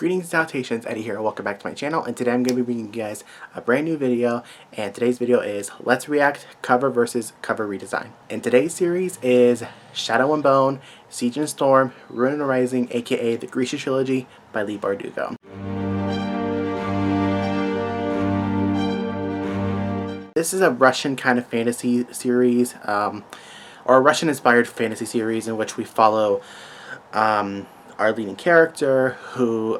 Greetings and salutations, Eddie here. Welcome back to my channel, and today I'm going to be bringing you guys a brand new video, and today's video is Let's React Cover versus Cover Redesign. And today's series is Shadow and Bone, Siege and Storm, Ruin and Rising, aka the Grisha Trilogy by Leigh Bardugo. This is a Russian kind of fantasy series, or a Russian-inspired fantasy series in which we follow our leading character who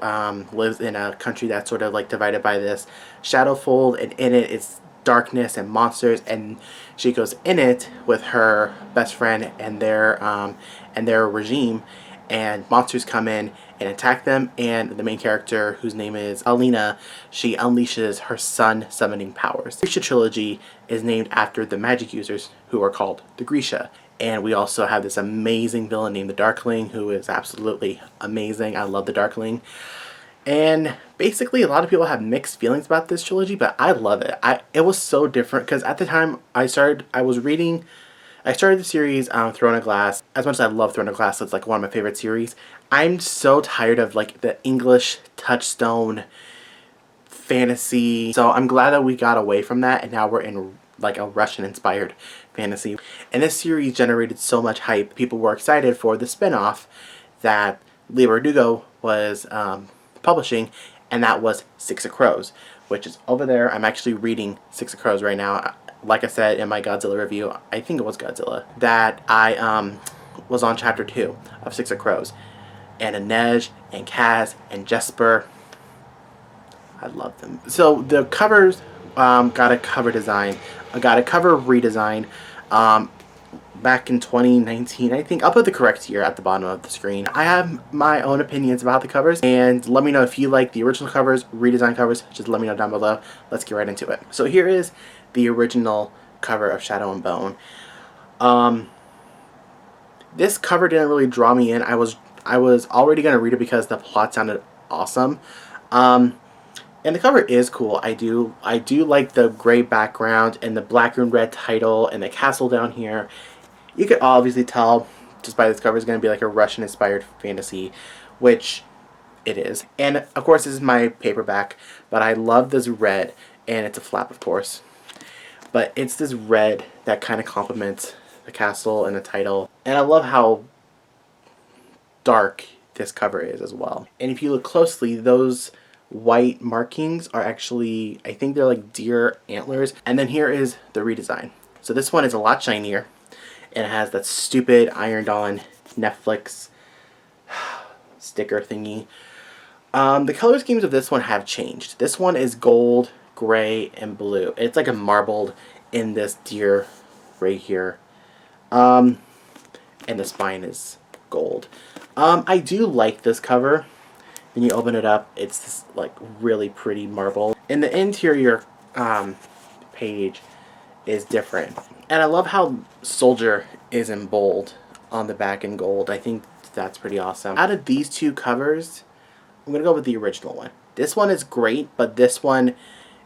lives in a country that's sort of like divided by this shadow fold, and in it it's darkness and monsters, and she goes in it with her best friend and their regime, and monsters come in and attack them, and the main character, whose name is Alina, she unleashes her sun summoning powers. The Grisha Trilogy is named after the magic users who are called the Grisha. And we also have this amazing villain named the Darkling, who is absolutely amazing. I love the Darkling. And basically, a lot of people have mixed feelings about this trilogy, but I love it. It was so different because at the time I started the series Throne of Glass. As much as I love Throne of Glass, it's like one of my favorite series. I'm so tired of like the English touchstone fantasy. So I'm glad that we got away from that, and now we're in like a Russian-inspired fantasy. And this series generated so much hype. People were excited for the spin-off that Leigh Bardugo was publishing, and that was Six of Crows, which is over there. I'm actually reading Six of Crows right now. Like I said in my Godzilla review, I think it was Godzilla, that I was on chapter 2 of Six of Crows. And Inej and Kaz and Jesper, I love them. So the covers got a cover redesign back in 2019, I think. I'll put the correct year at the bottom of the screen. I have my own opinions about the covers, and let me know if you like the original covers, redesign covers. Just let me know down below. Let's get right into it. So here is the original cover of Shadow and Bone. This cover didn't really draw me in. I was already going to read it because the plot sounded awesome. And the cover is cool. I do like the gray background and the black and red title and the castle down here. You could obviously tell just by this cover it's going to be like a Russian-inspired fantasy, which it is. And of course this is my paperback, but I love this red, and it's a flap of course. But it's this red that kind of complements the castle and the title. And I love how dark this cover is as well. And if you look closely, those white markings are actually, I think they're like deer antlers. And then here is the redesign. So this one is a lot shinier, and it has that stupid ironed on Netflix sticker thingy. The color schemes of this one have changed. This one is gold, gray, and blue. It's like a marbled in this deer right here. And the spine is gold. I do like this cover. When you open it up, it's this like really pretty marble. And the interior page is different. And I love how Soldier is in bold on the back in gold. I think that's pretty awesome. Out of these two covers, I'm going to go with the original one. This one is great, but this one,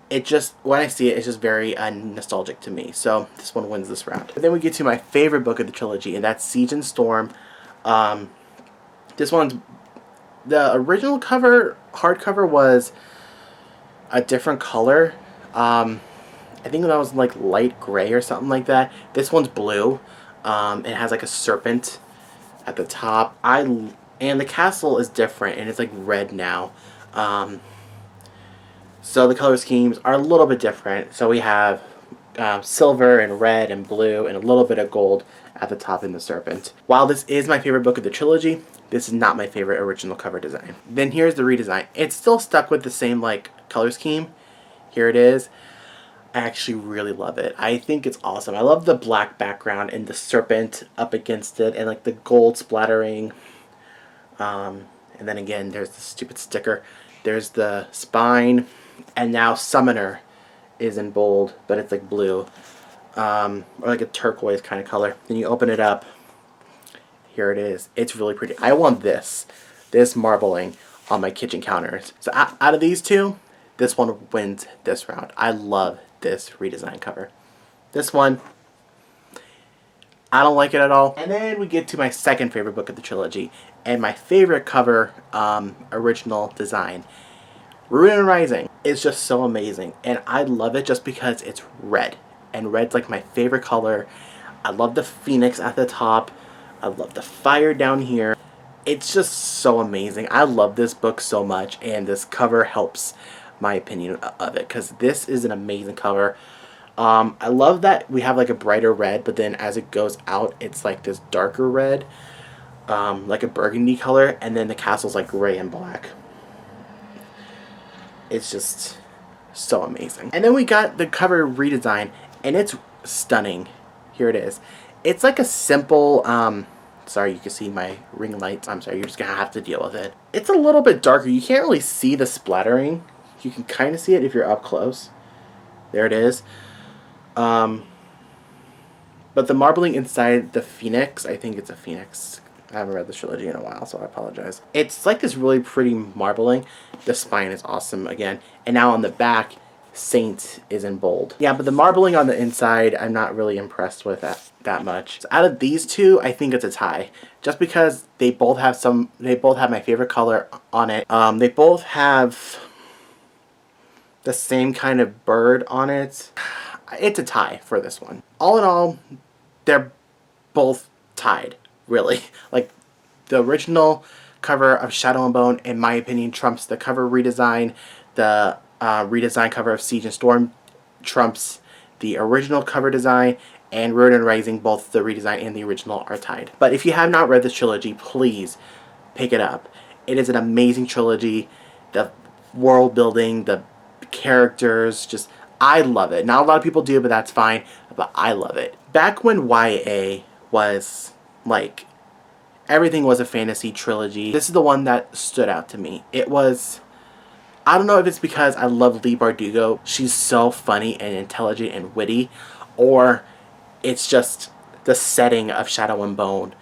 it just, when I see it, it's just very nostalgic to me. So this one wins this round. But then we get to my favorite book of the trilogy, and that's Siege and Storm. This one's, the original cover, hardcover, was a different color. I think that was like light gray or something like that. This one's blue. It has like a serpent at the top. And the castle is different, and it's like red now. So the color schemes are a little bit different. So we have silver and red and blue and a little bit of gold at the top in the serpent. While this is my favorite book of the trilogy, this is not my favorite original cover design. Then here's the redesign. It's still stuck with the same like color scheme. Here it is. I actually really love it. I think it's awesome. I love the black background and the serpent up against it, and like the gold splattering. And then again, there's the stupid sticker. There's the spine, and now Summoner is in bold, but it's like blue, or like a turquoise kind of color. Then you open it up. Here it is. It's really pretty. I want this marbling on my kitchen counters. So out of these two, this one wins this round. I love this redesign cover. This one, I don't like it at all. And then we get to my second favorite book of the trilogy, And my favorite cover original design, Ruin and Rising, is just so amazing. And I love it just because it's red. And red's like my favorite color. I love the phoenix at the top. I love the fire down here. It's just so amazing. I love this book so much, and this cover helps my opinion of it because this is an amazing cover. I love that we have like a brighter red, but then as it goes out, it's like this darker red, like a burgundy color, and then the castle's like gray and black. It's just so amazing. And then we got the cover redesign, and it's stunning. Here it is. It's like a simple, sorry, you can see my ring lights. I'm sorry, you're just gonna have to deal with it. It's a little bit darker. You can't really see the splattering. You can kind of see it if you're up close. There it is. But the marbling inside the phoenix, I think it's a phoenix. I haven't read this trilogy in a while, so I apologize. It's like this really pretty marbling. The spine is awesome again. And now on the back, Saint is in bold. Yeah, but the marbling on the inside, I'm not really impressed with that much. So out of these two, I think it's a tie. Just because they both have my favorite color on it. They both have the same kind of bird on it. It's a tie for this one. All in all, they're both tied, really. Like, the original cover of Shadow and Bone, in my opinion, trumps the cover redesign. The redesign cover of Siege and Storm trumps the original cover design, and Ruin and Rising, both the redesign and the original, are tied. But if you have not read this trilogy, please pick it up. It is an amazing trilogy. The world building, the characters, just, I love it. Not a lot of people do, but that's fine. But I love it. Back when YA was like, everything was a fantasy trilogy, this is the one that stood out to me. It was, I don't know if it's because I love Leigh Bardugo. She's so funny and intelligent and witty, or it's just the setting of Shadow and Bone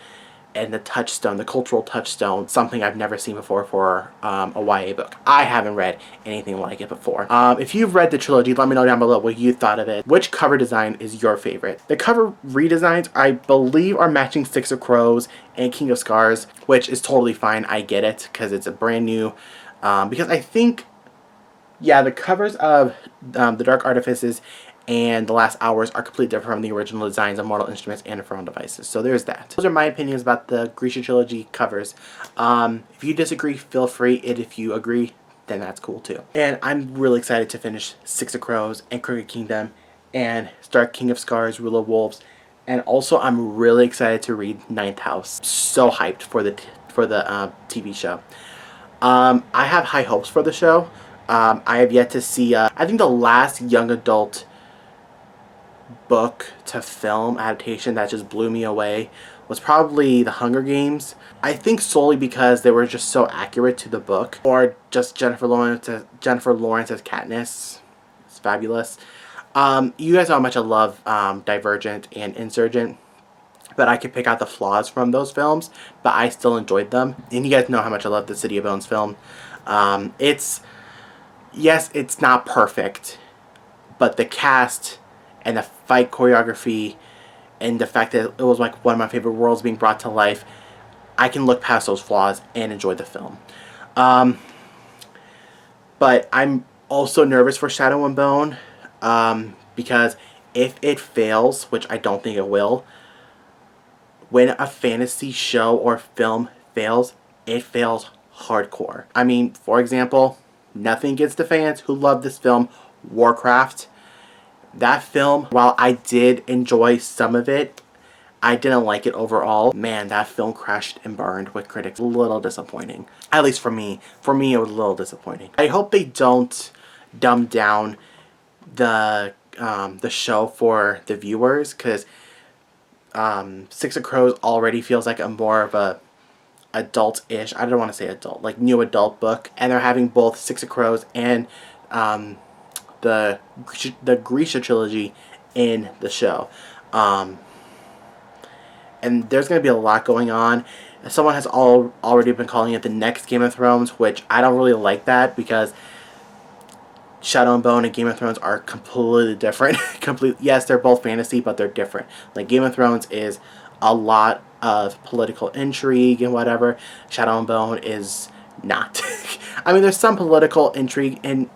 and the touchstone, the cultural touchstone, something I've never seen before for a YA book. I haven't read anything like it before. If you've read the trilogy, let me know down below what you thought of it. Which cover design is your favorite? The cover redesigns, I believe, are matching Six of Crows and King of Scars, which is totally fine. I get it, because it's a brand new, because I think, yeah, the covers of The Dark Artifices and The Last Hours are completely different from the original designs of Mortal Instruments and Infernal Devices. So there's that. Those are my opinions about the Grisha Trilogy covers. If you disagree, feel free. And if you agree, then that's cool too. And I'm really excited to finish Six of Crows and Crooked Kingdom and start King of Scars, Rule of Wolves. And also, I'm really excited to read Ninth House. So hyped for the TV show. I have high hopes for the show. I have yet to see, I think the last young adult book to film adaptation that just blew me away was probably The Hunger Games. I think solely because they were just so accurate to the book, or just Jennifer Lawrence as Katniss. It's fabulous. You guys know how much I love Divergent and Insurgent, but I could pick out the flaws from those films, but I still enjoyed them. And you guys know how much I love the City of Bones film. Yes, it's not perfect, but the cast and the fight choreography and the fact that it was like one of my favorite worlds being brought to life, I can look past those flaws and enjoy the film. But I'm also nervous for Shadow and Bone, because if it fails, which I don't think it will, when a fantasy show or film fails, it fails hardcore. I mean, for example, nothing against the fans who love this film, Warcraft. That film, while I did enjoy some of it, I didn't like it overall. Man, that film crashed and burned with critics. A little disappointing. At least for me. For me, it was a little disappointing. I hope they don't dumb down the show for the viewers, because Six of Crows already feels like a more of a adult-ish, I don't want to say adult, like new adult book, and they're having both Six of Crows and the Grisha Trilogy in the show. And there's going to be a lot going on. Someone has already been calling it the next Game of Thrones, which I don't really like that, because Shadow and Bone and Game of Thrones are completely different. Yes, they're both fantasy, but they're different. Like, Game of Thrones is a lot of political intrigue and whatever. Shadow and Bone is not. I mean, there's some political intrigue in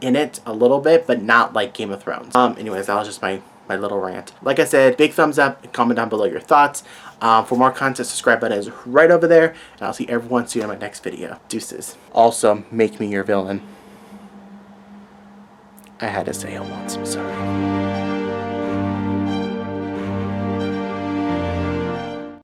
it a little bit, but not like Game of Thrones. Anyways, that was just my little rant. Like I said, big thumbs up, comment down below your thoughts. For more content, subscribe button is right over there, and I'll see everyone soon in my next video. Deuces. Also, make me your villain. I had to say it once, I'm sorry.